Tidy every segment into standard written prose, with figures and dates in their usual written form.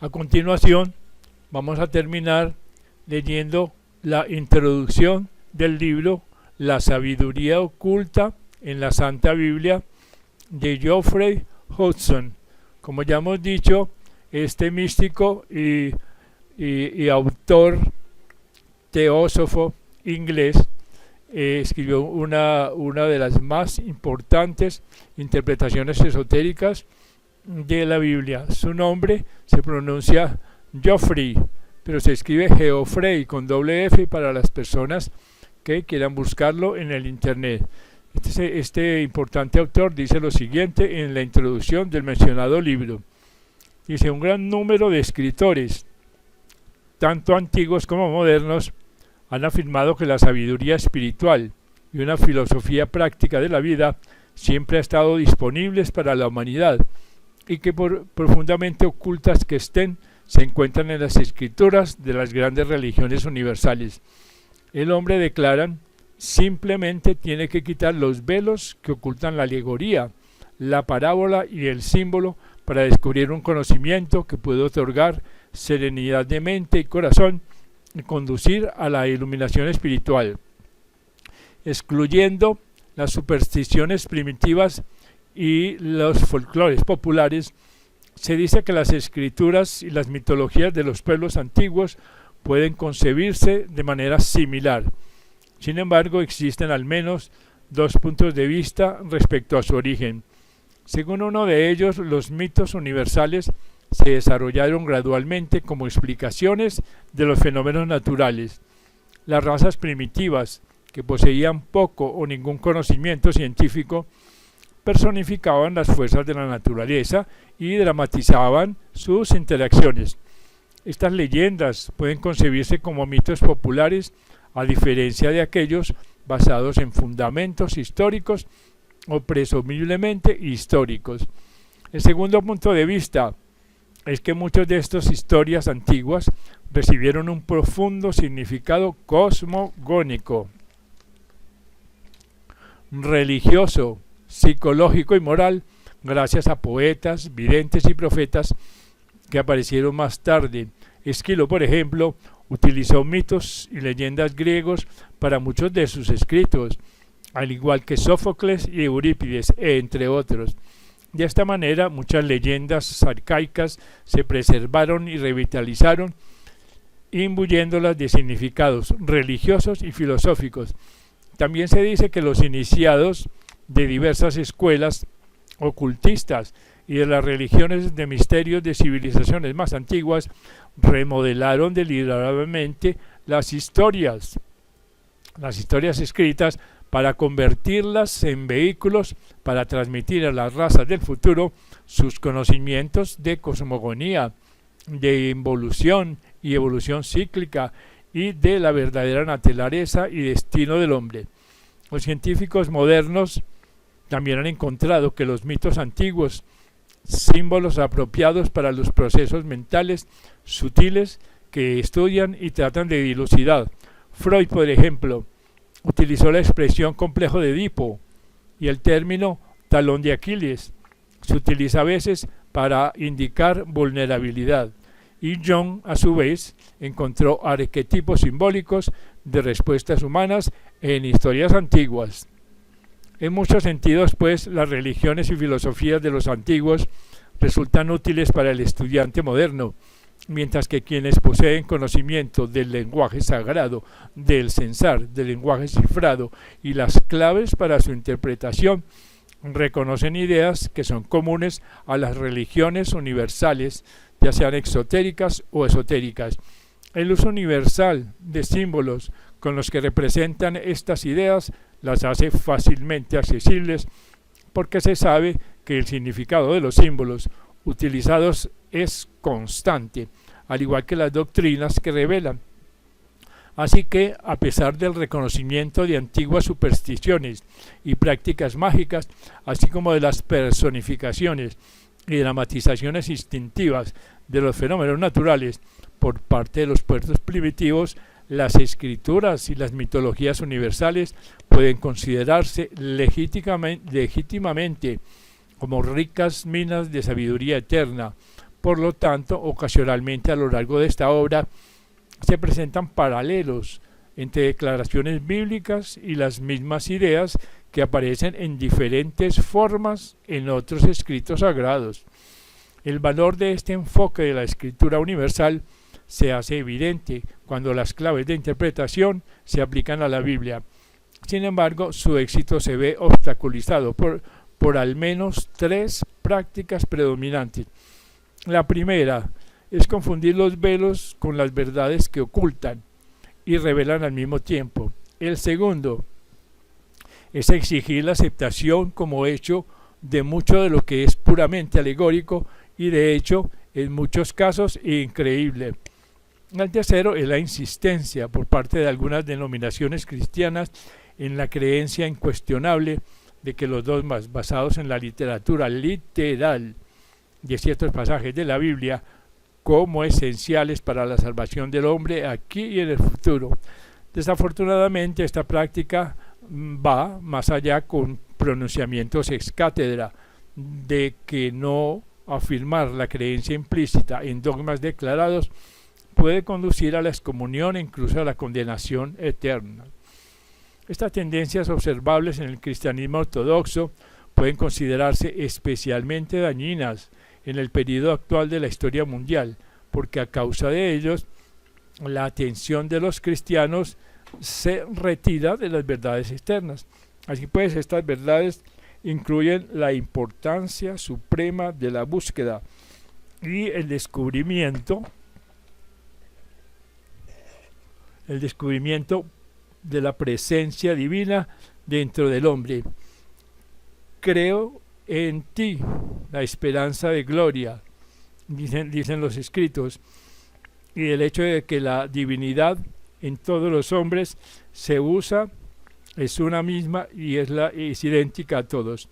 A continuación, vamos a terminar leyendo la introducción del libro La sabiduría oculta en la Santa Biblia de Geoffrey Hodgson. Como ya hemos dicho, este místico y autor teósofo inglés escribió una de las más importantes interpretaciones esotéricas de la Biblia. Su nombre se pronuncia Geoffrey, pero se escribe Geoffrey con doble F para las personas que quieran buscarlo en el internet. Este importante autor dice lo siguiente en la introducción del mencionado libro. Dice: un gran número de escritores, tanto antiguos como modernos, han afirmado que la sabiduría espiritual y una filosofía práctica de la vida siempre ha estado disponibles para la humanidad y que por profundamente ocultas que estén, se encuentran en las escrituras de las grandes religiones universales. El hombre, declaran, simplemente tiene que quitar los velos que ocultan la alegoría, la parábola y el símbolo para descubrir un conocimiento que puede otorgar serenidad de mente y corazón y conducir a la iluminación espiritual, excluyendo las supersticiones primitivas y los folclores populares. Se dice que las escrituras y las mitologías de los pueblos antiguos pueden concebirse de manera similar. Sin embargo, existen al menos dos puntos de vista respecto a su origen. Según uno de ellos, los mitos universales se desarrollaron gradualmente como explicaciones de los fenómenos naturales. Las razas primitivas, que poseían poco o ningún conocimiento científico, personificaban las fuerzas de la naturaleza y dramatizaban sus interacciones. Estas leyendas pueden concebirse como mitos populares, a diferencia de aquellos basados en fundamentos históricos o presumiblemente históricos. El segundo punto de vista es que muchas de estas historias antiguas recibieron un profundo significado cosmogónico, religioso, psicológico y moral, gracias a poetas, videntes y profetas que aparecieron más tarde. Esquilo, por ejemplo, utilizó mitos y leyendas griegos para muchos de sus escritos, al igual que Sófocles y Eurípides, entre otros. De esta manera, muchas leyendas arcaicas se preservaron y revitalizaron, imbuyéndolas de significados religiosos y filosóficos. También se dice que los iniciados de diversas escuelas ocultistas y de las religiones de misterios de civilizaciones más antiguas remodelaron deliberadamente las historias escritas para convertirlas en vehículos para transmitir a las razas del futuro sus conocimientos de cosmogonía, de involución y evolución cíclica y de la verdadera naturaleza y destino del hombre. Los científicos modernos también han encontrado que los mitos antiguos, símbolos apropiados para los procesos mentales sutiles que estudian y tratan de dilucidar. Freud, por ejemplo, utilizó la expresión complejo de Edipo y el término talón de Aquiles. Se utiliza a veces para indicar vulnerabilidad. Y Jung, a su vez, encontró arquetipos simbólicos de respuestas humanas en historias antiguas. En muchos sentidos, pues, las religiones y filosofías de los antiguos resultan útiles para el estudiante moderno, mientras que quienes poseen conocimiento del lenguaje sagrado, del censar, del lenguaje cifrado y las claves para su interpretación, reconocen ideas que son comunes a las religiones universales, ya sean exotéricas o esotéricas. El uso universal de símbolos con los que representan estas ideas las hace fácilmente accesibles, porque se sabe que el significado de los símbolos utilizados es constante, al igual que las doctrinas que revelan. Así que, a pesar del reconocimiento de antiguas supersticiones y prácticas mágicas, así como de las personificaciones y dramatizaciones instintivas de los fenómenos naturales por parte de los pueblos primitivos, las escrituras y las mitologías universales pueden considerarse legítimamente como ricas minas de sabiduría eterna, Por lo tanto, ocasionalmente a lo largo de esta obra se presentan paralelos entre declaraciones bíblicas y las mismas ideas que aparecen en diferentes formas en otros escritos sagrados. El valor de este enfoque de la escritura universal se hace evidente cuando las claves de interpretación se aplican a la Biblia. Sin embargo, su éxito se ve obstaculizado por al menos tres prácticas predominantes. La primera es confundir los velos con las verdades que ocultan y revelan al mismo tiempo. El segundo es exigir la aceptación como hecho de mucho de lo que es puramente alegórico y de hecho en muchos casos increíble. El tercero es la insistencia por parte de algunas denominaciones cristianas en la creencia incuestionable de que los dogmas basados en la literatura literal de ciertos pasajes de la Biblia como esenciales para la salvación del hombre aquí y en el futuro. Desafortunadamente, esta práctica va más allá con pronunciamientos ex cátedra de que no afirmar la creencia implícita en dogmas declarados puede conducir a la excomunión e incluso a la condenación eterna. Estas tendencias observables en el cristianismo ortodoxo pueden considerarse especialmente dañinas en el periodo actual de la historia mundial, porque a causa de ellos la atención de los cristianos se retira de las verdades externas. Así pues, estas verdades incluyen la importancia suprema de la búsqueda y el descubrimiento de la presencia divina dentro del hombre. Creo en ti, la esperanza de gloria, dicen los escritos, y el hecho de que la divinidad en todos los hombres se usa, es una misma y es idéntica a todos.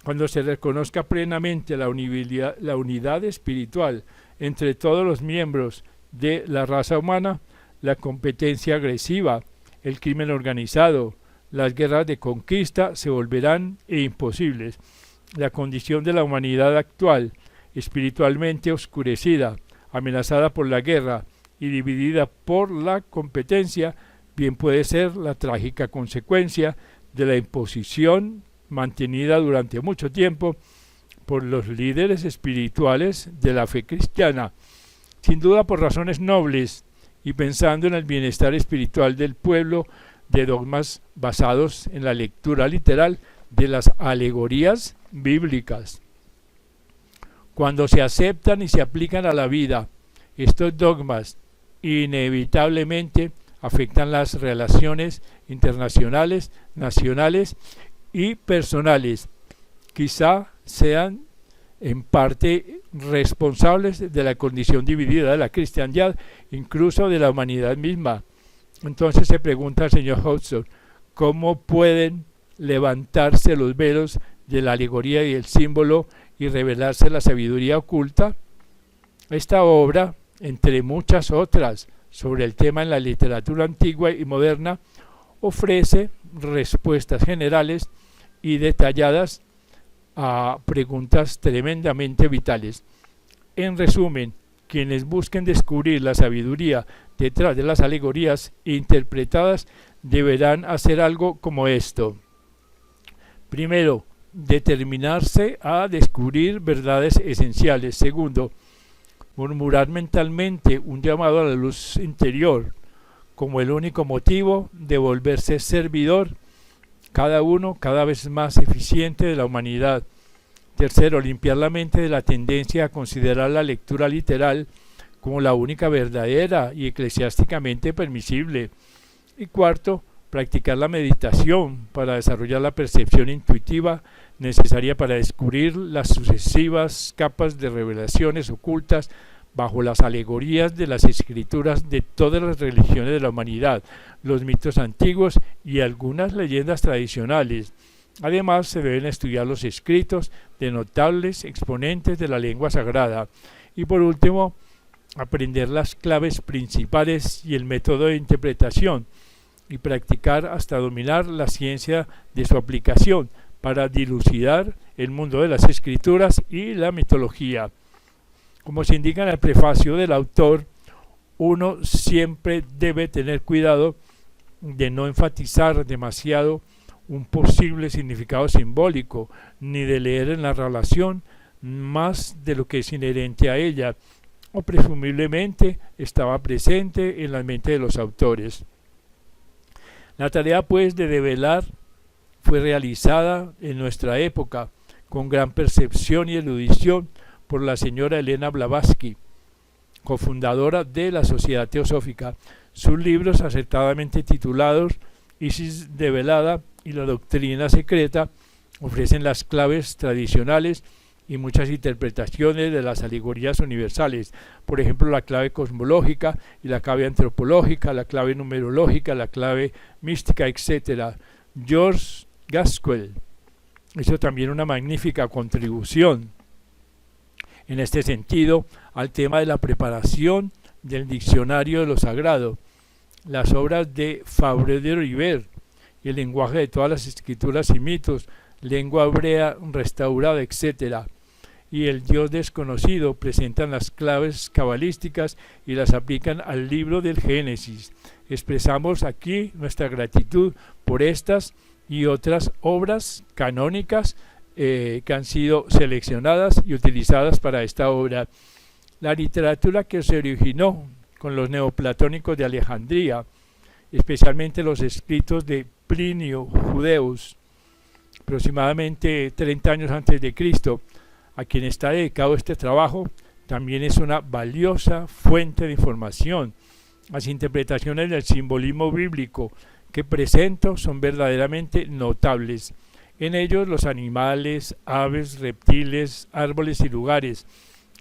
Cuando se reconozca plenamente la unidad espiritual entre todos los miembros de la raza humana, la competencia agresiva, el crimen organizado, las guerras de conquista se volverán imposibles. La condición de la humanidad actual, espiritualmente oscurecida, amenazada por la guerra y dividida por la competencia, bien puede ser la trágica consecuencia de la imposición mantenida durante mucho tiempo por los líderes espirituales de la fe cristiana, sin duda por razones nobles y pensando en el bienestar espiritual del pueblo, de dogmas basados en la lectura literal de las alegorías bíblicas. Cuando se aceptan y se aplican a la vida, estos dogmas inevitablemente afectan las relaciones internacionales, nacionales y personales. Quizá sean en parte responsables de la condición dividida de la cristiandad, incluso de la humanidad misma. Entonces se pregunta el señor Hudson, ¿cómo pueden levantarse los velos de la alegoría y el símbolo y revelarse la sabiduría oculta? Esta obra, entre muchas otras sobre el tema en la literatura antigua y moderna, ofrece respuestas generales y detalladas a preguntas tremendamente vitales. En resumen, quienes busquen descubrir la sabiduría detrás de las alegorías interpretadas deberán hacer algo como esto. Primero, determinarse a descubrir verdades esenciales. Segundo, murmurar mentalmente un llamado a la luz interior como el único motivo de volverse servidor, cada uno cada vez más eficiente de la humanidad. Tercero, limpiar la mente de la tendencia a considerar la lectura literal como la única verdadera y eclesiásticamente permisible. Y cuarto, practicar la meditación para desarrollar la percepción intuitiva necesaria para descubrir las sucesivas capas de revelaciones ocultas bajo las alegorías de las escrituras de todas las religiones de la humanidad, los mitos antiguos y algunas leyendas tradicionales. Además, se deben estudiar los escritos de notables exponentes de la lengua sagrada. Y por último, aprender las claves principales y el método de interpretación, y practicar hasta dominar la ciencia de su aplicación para dilucidar el mundo de las escrituras y la mitología. Como se indica en el prefacio del autor, uno siempre debe tener cuidado de no enfatizar demasiado un posible significado simbólico, ni de leer en la relación más de lo que es inherente a ella, o presumiblemente estaba presente en la mente de los autores. La tarea, pues, de develar fue realizada en nuestra época con gran percepción y erudición por la señora Elena Blavatsky, cofundadora de la Sociedad Teosófica. Sus libros, acertadamente titulados Isis develada y la doctrina secreta, ofrecen las claves tradicionales y muchas interpretaciones de las alegorías universales, por ejemplo la clave cosmológica y la clave antropológica, la clave numerológica, la clave mística, etc. George Gaskell hizo también una magnífica contribución en este sentido al tema de la preparación del diccionario de lo sagrado. Las obras de Fabre de River y el lenguaje de todas las escrituras y mitos, lengua hebrea restaurada, etc. y el Dios desconocido presentan las claves cabalísticas y las aplican al libro del Génesis. Expresamos aquí nuestra gratitud por estas y otras obras canónicas que han sido seleccionadas y utilizadas para esta obra. La literatura que se originó con los neoplatónicos de Alejandría, especialmente los escritos de Plinio Judeus, aproximadamente 30 años antes de Cristo, a quien está dedicado este trabajo, también es una valiosa fuente de información. Las interpretaciones del simbolismo bíblico que presento son verdaderamente notables. En ellos los animales, aves, reptiles, árboles y lugares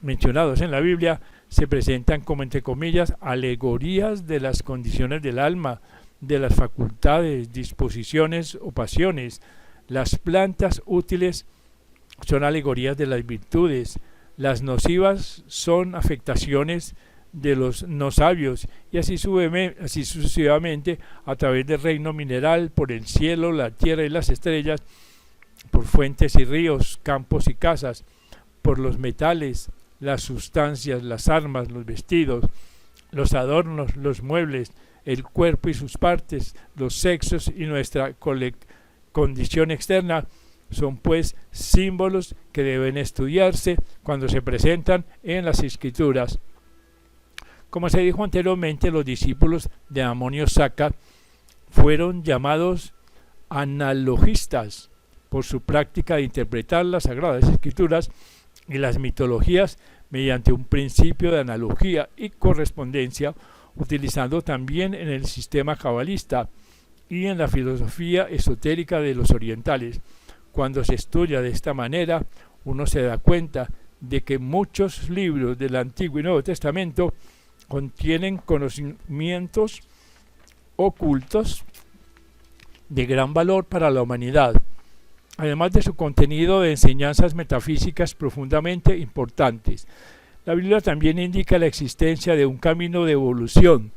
mencionados en la Biblia se presentan como, entre comillas, alegorías de las condiciones del alma, de las facultades, disposiciones o pasiones. Las plantas útiles son alegorías de las virtudes, las nocivas son afectaciones de los no sabios, y así sucesivamente a través del reino mineral, por el cielo, la tierra y las estrellas, por fuentes y ríos, campos y casas, por los metales, las sustancias, las armas, los vestidos, los adornos, los muebles, el cuerpo y sus partes, los sexos y nuestra condición externa, son pues símbolos que deben estudiarse cuando se presentan en las escrituras. Como se dijo anteriormente, los discípulos de Amonio Saca fueron llamados analogistas por su práctica de interpretar las Sagradas Escrituras y las mitologías mediante un principio de analogía y correspondencia, utilizando también en el sistema cabalista y en la filosofía esotérica de los orientales. Cuando se estudia de esta manera, uno se da cuenta de que muchos libros del Antiguo y Nuevo Testamento contienen conocimientos ocultos de gran valor para la humanidad, además de su contenido de enseñanzas metafísicas profundamente importantes. La Biblia también indica la existencia de un camino de evolución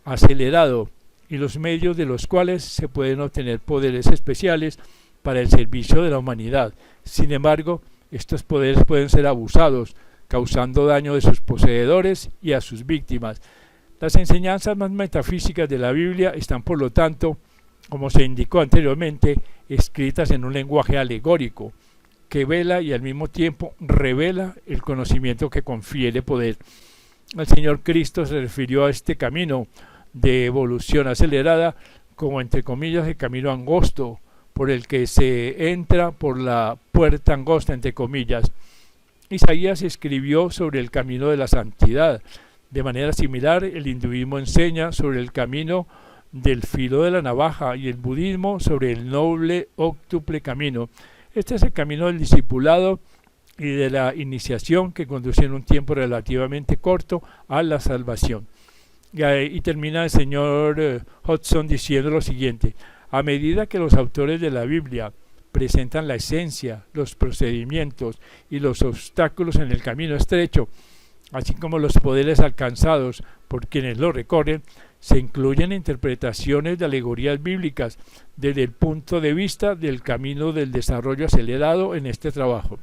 acelerado y los medios de los cuales se pueden obtener poderes especiales para el servicio de la humanidad. Sin embargo, estos poderes pueden ser abusados, causando daño a sus poseedores y a sus víctimas. Las enseñanzas más metafísicas de la Biblia están, por lo tanto, como se indicó anteriormente, escritas en un lenguaje alegórico, que vela y al mismo tiempo revela el conocimiento que confiere poder. El Señor Cristo se refirió a este camino de evolución acelerada como, entre comillas, el camino angosto, por el que se entra por la puerta angosta, entre comillas. Isaías escribió sobre el camino de la santidad. De manera similar, el hinduismo enseña sobre el camino del filo de la navaja y el budismo sobre el noble óctuple camino. Este es el camino del discipulado y de la iniciación que conduce en un tiempo relativamente corto a la salvación. Y termina el señor Hodgson diciendo lo siguiente: a medida que los autores de la Biblia presentan la esencia, los procedimientos y los obstáculos en el camino estrecho, así como los poderes alcanzados por quienes lo recorren, se incluyen interpretaciones de alegorías bíblicas desde el punto de vista del camino del desarrollo acelerado en este trabajo.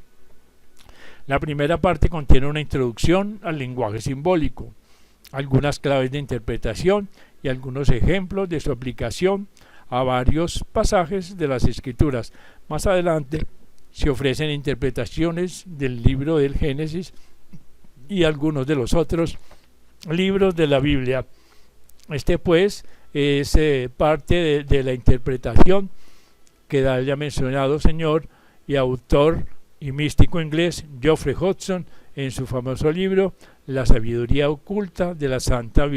La primera parte contiene una introducción al lenguaje simbólico, algunas claves de interpretación y algunos ejemplos de su aplicación a varios pasajes de las Escrituras. Más adelante se ofrecen interpretaciones del libro del Génesis y algunos de los otros libros de la Biblia. Este pues es parte de la interpretación que da el ya mencionado señor y autor y místico inglés Geoffrey Hodgson en su famoso libro La sabiduría oculta de la Santa Biblia.